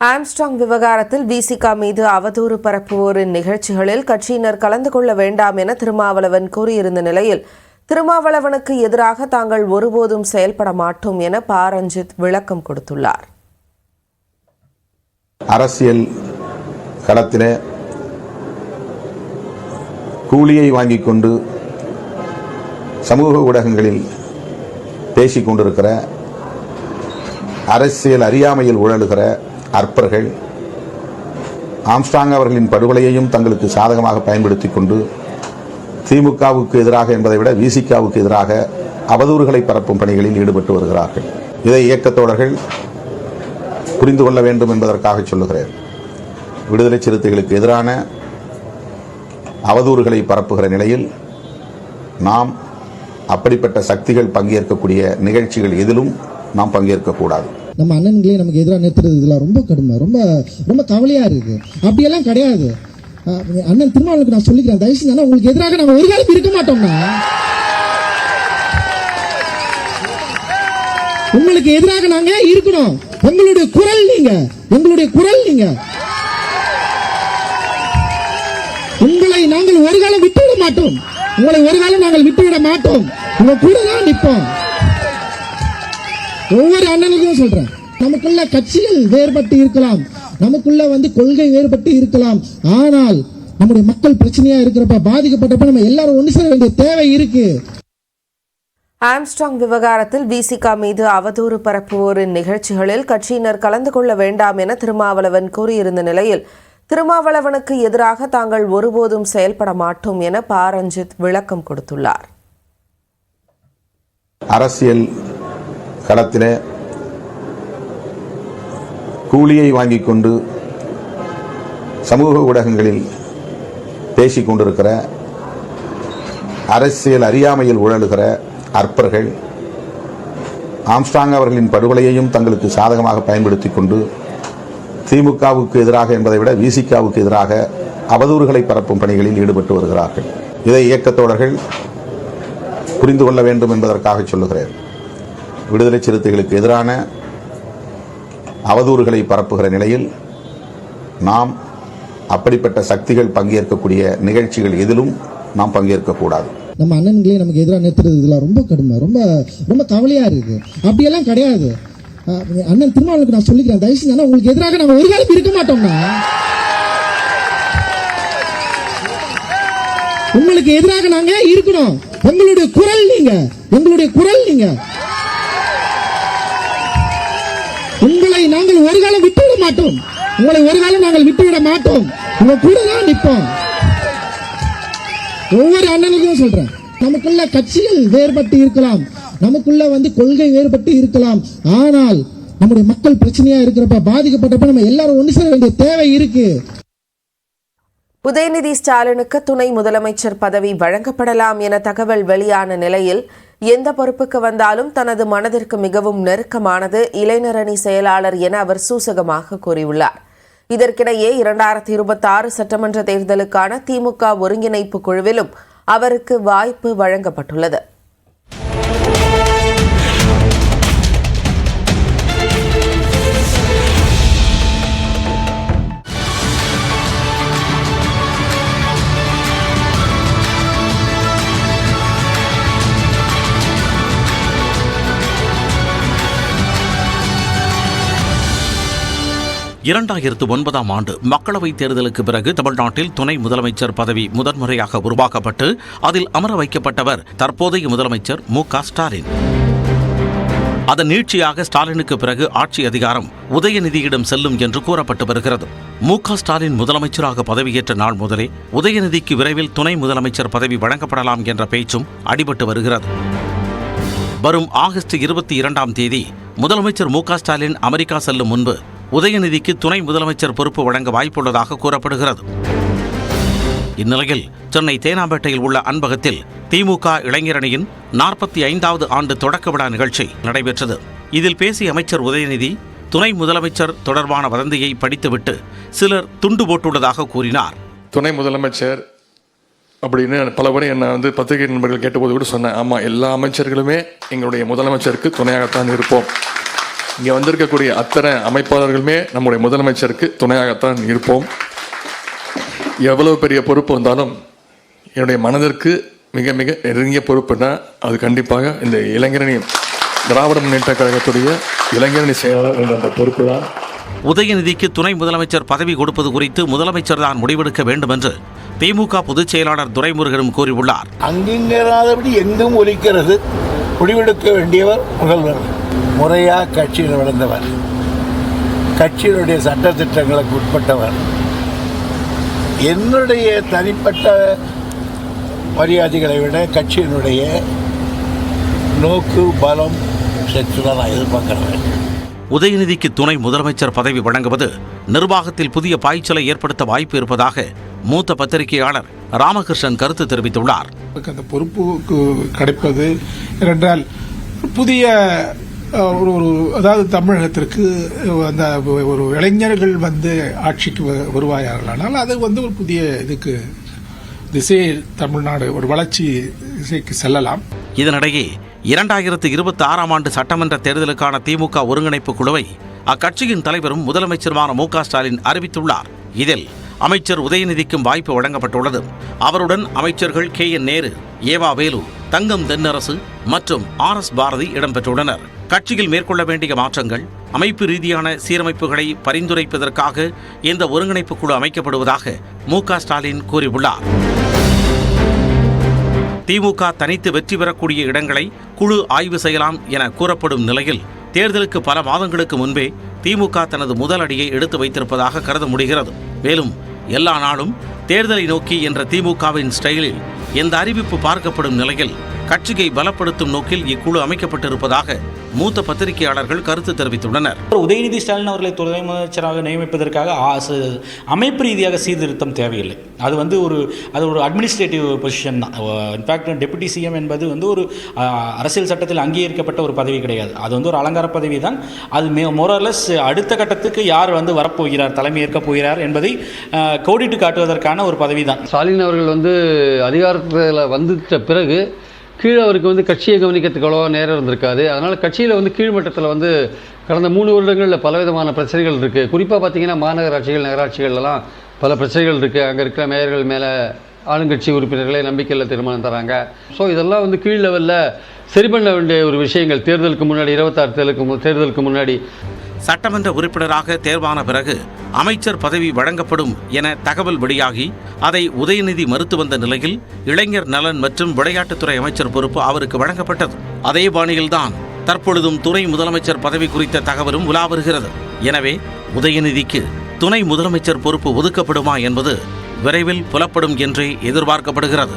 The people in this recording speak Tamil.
ஆம்ஸ்ட்ராங் விவகாரத்தில் விசிக மீது அவதூறு பரப்புவோரின் நிகழ்ச்சிகளில் கட்சியினர் கலந்து கொள்ள வேண்டாம் என திருமாவளவன் கூறியிருந்த நிலையில் திருமாவளவனுக்கு எதிராக தாங்கள் ஒருபோதும் செயல்பட மாட்டோம் என ப. ரஞ்சித் விளக்கம் கொடுத்துள்ளார். அரசியல் களத்திலே கூலியை வாங்கிக் கொண்டு சமூக ஊடகங்களில் பேசிக் கொண்டிருக்கிற அரசியல் அறியாமையில் உழலுகிற அற்பர்கள் ஆம்ஸ்ட்ராங் அவர்களின் படுகொலையையும் தங்களுக்கு சாதகமாக பயன்படுத்திக் கொண்டு திமுகவுக்கு எதிராக என்பதை விட விசிகாவுக்கு எதிராக அவதூறுகளை பரப்பும் பணிகளில் ஈடுபட்டு வருகிறார்கள். இதை இயக்கத்தோழர்கள் புரிந்து கொள்ள வேண்டும் என்பதற்காக சொல்லுகிறேன். விடுதலை சிறுத்தைகளுக்கு எதிரான அவதூறுகளை பரப்புகிற நிலையில் நாம் அப்படிப்பட்ட சக்திகள் பங்கேற்கக்கூடிய நிகழ்ச்சிகள் எதிலும் நாம் பங்கேற்கக்கூடாது. நம்ம அண்ணன்களே நமக்கு எதிராக நிறுத்துறது இதெல்லாம் ரொம்ப கடுமை, ரொம்ப ரொம்ப கவலையா இருக்கு. அப்படியெல்லாம் கிடையாது. அண்ணன் திருமாவளவனுக்கு நான் சொல்லிக்கிறேன், தயவு செஞ்சு உங்களுக்கு எதிராக நாங்க ஒரு காலம் இருக்க மாட்டோம்னா, உங்களுக்கு எதிராக நாங்க இருக்கணும். உங்களுடைய குரல் நீங்க, எங்களுடைய குரல் நீங்க. உங்களை நாங்கள் ஒரு காலம் விட்டுவிட மாட்டோம். உங்களை ஒரு காலம் நாங்கள் விட்டுவிட மாட்டோம். உங்க கூட தான் நிற்போம். ஒவ்வொரு அண்ணனுக்கும் சொல்றேன், நமக்குள்ள கட்சிகள் வேறுபட்டு இருக்கலாம், நமக்குள்ள கொள்கை வேறுபட்டு இருக்கலாம். ஆனால் நம்முடைய மக்கள் பிரச்சனையா இருக்கிறப்ப, பாதிக்கப்பட்டப்ப நம்ம எல்லாரும் ஒன்று சேர வேண்டிய தேவை இருக்கு. ஆம்ஸ்ட்ராங் விவகாரத்தில் விசிக மீது அவதூறு பரப்புவோரின் நிகழ்ச்சிகளில் கட்சியினர் கலந்து கொள்ள வேண்டாம் என திருமாவளவன் கூறியிருந்த நிலையில் திருமாவளவனுக்கு எதிராக தாங்கள் ஒருபோதும் செயல்பட மாட்டோம் என ப. ரஞ்சித் விளக்கம் கொடுத்துள்ளார். அரசியல் களத்திலே கூலியை வாங்கிக் கொண்டு சமூக ஊடகங்களில் பேசிக் கொண்டிருக்கிற அரசியல் அறியாமையில் உழலுகிற அற்பர்கள் ஆம்ஸ்ட்ராங் அவர்களின் படுகொலையையும் தங்களுக்கு சாதகமாக பயன்படுத்திக் கொண்டு திமுகவுக்கு எதிராக என்பதை விட விசிகாவுக்கு எதிராக அவதூறுகளை பரப்பும் பணிகளில் ஈடுபட்டு வருகிறார்கள். இதை இயக்கத்தோழர்கள் புரிந்து கொள்ள வேண்டும் என்பதற்காக சொல்லுகிறேன். விடுதலை சிறுத்தைகளுக்கு எதிரான அவதூறுகளை பரப்புகிற நிலையில் நாம் அப்படிப்பட்ட சக்திகள் பங்கேற்கக்கூடிய நிகழ்ச்சிகள் எதிலும் நாம் பங்கேற்கக்கூடாது. நம்ம அண்ணன்களே நமக்கு எதிராக நிறுத்துறது இதெல்லாம் ரொம்ப கடுமை, ரொம்ப ரொம்ப கவலையா இருக்கு. அப்படியெல்லாம் கிடையாது. அண்ணன் திருமாவளவனுக்கு நான் சொல்லிக்கிறேன், தயவு செஞ்சு உங்களுக்கு எதிராக நாங்க ஒரு காலம் இருக்க மாட்டோம்னா, உங்களுக்கு எதிராக நாங்க இருக்கணும். உங்களுடைய குரல் நீங்க, எங்களுடைய குரல் நீங்க. உங்களை நாங்கள் ஒரு காலம் விட்டுவிட மாட்டோம். உங்களை ஒரு காலம் நாங்கள் விட்டுவிட மாட்டோம். உங்க கூட தான் நிற்போம். ஒவ்வொரு அண்ணனுக்கும் சொல்றேன், நமக்குள்ள கட்சிகள் வேறுபட்டு இருக்கலாம், நமக்குள்ள கொள்கை வேறுபட்டு இருக்கலாம். ஆனால் நம்முடைய மக்கள் பிரச்சனையா இருக்கிறப்ப, பாதிக்கப்பட்டப்ப நம்ம எல்லாரும் ஒன்று சேர வேண்டிய தேவை இருக்கு. உதயநிதி ஸ்டாலினுக்கு துணை முதலமைச்சர் பதவி வழங்கப்படலாம் என தகவல் வெளியான நிலையில் எந்த பொறுப்புக்கு வந்தாலும் தனது மனதிற்கு மிகவும் நெருக்கமானது இளைஞரணி செயலாளர் என அவர் சூசகமாக கூறியுள்ளார். இதற்கிடையே 2026 சட்டமன்ற தேர்தலுக்கான திமுக ஒருங்கிணைப்பு குழுவிலும் அவருக்கு வாய்ப்பு வழங்கப்பட்டுள்ளது. ஆண்டு மக்களவைத் தேர்தலுக்கு பிறகு தமிழ்நாட்டில் துணை முதலமைச்சர் பதவி முதன்முறையாக உருவாக்கப்பட்டு அதில் அமர வைக்கப்பட்டவர் தற்போதைய முதலமைச்சர் மு.க. ஸ்டாலின். அதன் நீட்சியாக ஸ்டாலினுக்கு பிறகு ஆட்சி அதிகாரம் உதயநிதியிடம் செல்லும் என்று கூறப்பட்டு வருகிறது. மு.க. ஸ்டாலின் முதலமைச்சராக பதவியேற்ற நாள் முதலே உதயநிதிக்கு விரைவில் துணை முதலமைச்சர் பதவி வழங்கப்படலாம் என்ற பேச்சும் அடிபட்டு வருகிறது. வரும் ஆகஸ்ட் 22ஆம் தேதி முதலமைச்சர் மு.க. ஸ்டாலின் அமெரிக்கா செல்லும் முன்பு உதயநிதிக்கு துணை முதலமைச்சர் பொறுப்பு வழங்க வாய்ப்புள்ளதாக கூறப்படுகிறது. இந்நிலையில் சென்னை தேனாம்பேட்டையில் உள்ள அன்பகத்தில் திமுக இளைஞரணியின் 45வது ஆண்டு தொடக்க விழா நிகழ்ச்சி நடைபெற்றது. இதில் பேசிய அமைச்சர் உதயநிதி துணை முதலமைச்சர் தொடர்பான வதந்தியை படித்துவிட்டு சிலர் துண்டு போட்டுள்ளதாக கூறினார். துணை முதலமைச்சர் அப்படின்னு பல முறை என்னை பத்திரிகை நண்பர்கள் கேட்டபோது கூட சொன்னேன், ஆமாம், எல்லா அமைச்சர்களுமே எங்களுடைய முதலமைச்சருக்கு துணையாகத்தான் இருப்போம். இங்கே வந்திருக்கக்கூடிய அத்தனை அமைப்பாளர்களுமே நம்முடைய முதலமைச்சருக்கு துணையாகத்தான் இருப்போம். எவ்வளவு பெரிய பொறுப்பு வந்தாலும் என்னுடைய மனதிற்கு மிக மிக நெருங்கிய பொறுப்புனா அது கண்டிப்பாக இந்த இளைஞரணி திராவிட முன்னேற்ற கழகத்துடைய இளைஞரணி செயலாளர் என்ற அந்த பொறுப்பு தான். உதயநிதிக்கு துணை முதலமைச்சர் பதவி கொடுப்பது குறித்து முதலமைச்சர் தான் முடிவெடுக்க வேண்டும் என்று திமுக பொதுச் செயலாளர் துரைமுருகனும் கூறியுள்ளார். அங்கிங்கராதபடி எங்கும் ஒலிக்கிறது. முடிவெடுக்க வேண்டியவர் முதல்வர். முறையாக கட்சியில் வளர்ந்தவர், கட்சியினுடைய சட்டத்திட்டங்களுக்கு உட்பட்டவர். என்னுடைய தனிப்பட்ட மரியாதைகளை விட கட்சியினுடைய நோக்கு பலம் சக்திதான் நான் எதிர்பார்க்கிறேன். உதயநிதிக்கு துணை முதலமைச்சர் பதவி வழங்குவது நிர்வாகத்தில் புதிய பாய்ச்சலை ஏற்படுத்த வாய்ப்பு இருப்பதாக மூத்த பத்திரிகையாளர் ராமகிருஷ்ணன் கருத்து தெரிவித்துள்ளார். அந்த பொறுப்பு கிடைப்பது என்றால் புதிய அதாவது தமிழகத்திற்கு அந்த ஒரு இளைஞர்கள் ஆட்சிக்கு வருவாயார்களானால் அது ஒரு புதிய இதுக்கு திசையில் தமிழ்நாடு ஒரு வளர்ச்சி திசைக்கு செல்லலாம். இதனிடையே 2026 ஆண்டு சட்டமன்ற தேர்தலுக்கான திமுக ஒருங்கிணைப்பு குழுவை அக்கட்சியின் தலைவரும் முதலமைச்சருமான மு.க. ஸ்டாலின் அறிவித்துள்ளார். இதில் அமைச்சர் உதயநிதிக்கும் வாய்ப்பு வழங்கப்பட்டுள்ளது. அவருடன் அமைச்சர்கள் K.N. நேரு, ஏவா வேலு, தங்கம் தென்னரசு மற்றும் R.S. பாரதி இடம்பெற்றுள்ளனர். கட்சியில் மேற்கொள்ள வேண்டிய மாற்றங்கள், அமைப்பு ரீதியான சீரமைப்புகளை பரிந்துரைப்பதற்காக இந்த ஒருங்கிணைப்பு குழு அமைக்கப்படுவதாக மு.க. ஸ்டாலின் கூறியுள்ளார். திமுக தனித்து வெற்றி பெறக்கூடிய இடங்களை குழு ஆய்வு செய்யலாம் என கூறப்படும் நிலையில் தேர்தலுக்கு பல மாதங்களுக்கு முன்பே திமுக தனது முதல் அடியை எடுத்து வைத்திருப்பதாக கருத முடிகிறது. மேலும் எல்லா நாளும் தேர்தலை நோக்கி என்ற திமுகவின் ஸ்டைலில் இந்த அறிவிப்பு பார்க்கப்படும் நிலையில் கட்சியை பலப்படுத்தும் நோக்கில் இக்குழு அமைக்கப்பட்டிருப்பதாக மூத்த பத்திரிகையாளர்கள் கருத்து தெரிவித்துள்ளனர். உதயநிதி ஸ்டாலின் அவர்களை துணை முதலமைச்சராக நியமிப்பதற்காக அமைப்பு ரீதியாக சீர்திருத்தம் தேவையில்லை. அது ஒரு அட்மினிஸ்ட்ரேட்டிவ் பொசிஷன் தான். இன்ஃபேக்ட் டெபுட்டி சிஎம் என்பது ஒரு அரசியல் சட்டத்தில் அங்கீகரிக்கப்பட்ட ஒரு பதவி கிடையாது. அது ஒரு அலங்கார பதவி தான். அது மோரலஸ் அடுத்த கட்டத்துக்கு யார் வரப்போகிறார், தலைமை ஏற்கப் போகிறார் என்பதை கோடிட்டு காட்டுவதற்கான ஒரு பதவி தான். ஸ்டாலின் அவர்கள் அதிகாரத்தில் வந்துட்ட பிறகு கீழே அவருக்கு கட்சியை கவனிக்கிறதுக்கு நேரம் இருந்திருக்காது. அதனால் கட்சியில் கீழ்மட்டத்தில் கடந்த 3 வருடங்களில் பலவிதமான பிரச்சனைகள் இருக்குது. குறிப்பாக பார்த்திங்கன்னா மாநகராட்சிகள், நகராட்சிகள்லாம் பல பிரச்சனைகள் இருக்குது. அங்கே இருக்கிற மேயர்கள் மேலே ஆளுங்கட்சி உறுப்பினர்களே நம்பிக்கையில் தீர்மானம் தராங்க. ஸோ இதெல்லாம் கீழ் லெவலில் சரி பண்ண வேண்டிய ஒரு விஷயங்கள். தேர்தலுக்கு முன்னாடி 26 தேர்தலுக்கு முன்னாடி சட்டமன்ற உறுப்பினராக தேர்வான பிறகு அமைச்சர் பதவி வழங்கப்படும் என தகவல் வெளியாகி அதை உதயநிதி மறுத்து வந்த நிலையில் இளைஞர் நலன் மற்றும் விளையாட்டுத்துறை அமைச்சர் பொறுப்பு அவருக்கு வழங்கப்பட்டது. அதே பாணியில்தான் தற்பொழுதும் துணை முதலமைச்சர் பதவி குறித்த தகவலும் உலா வருகிறது. எனவே உதயநிதிக்கு துணை முதலமைச்சர் பொறுப்பு ஒதுக்கப்படுமா என்பது விரைவில் புலப்படும் என்றே எதிர்பார்க்கப்படுகிறது.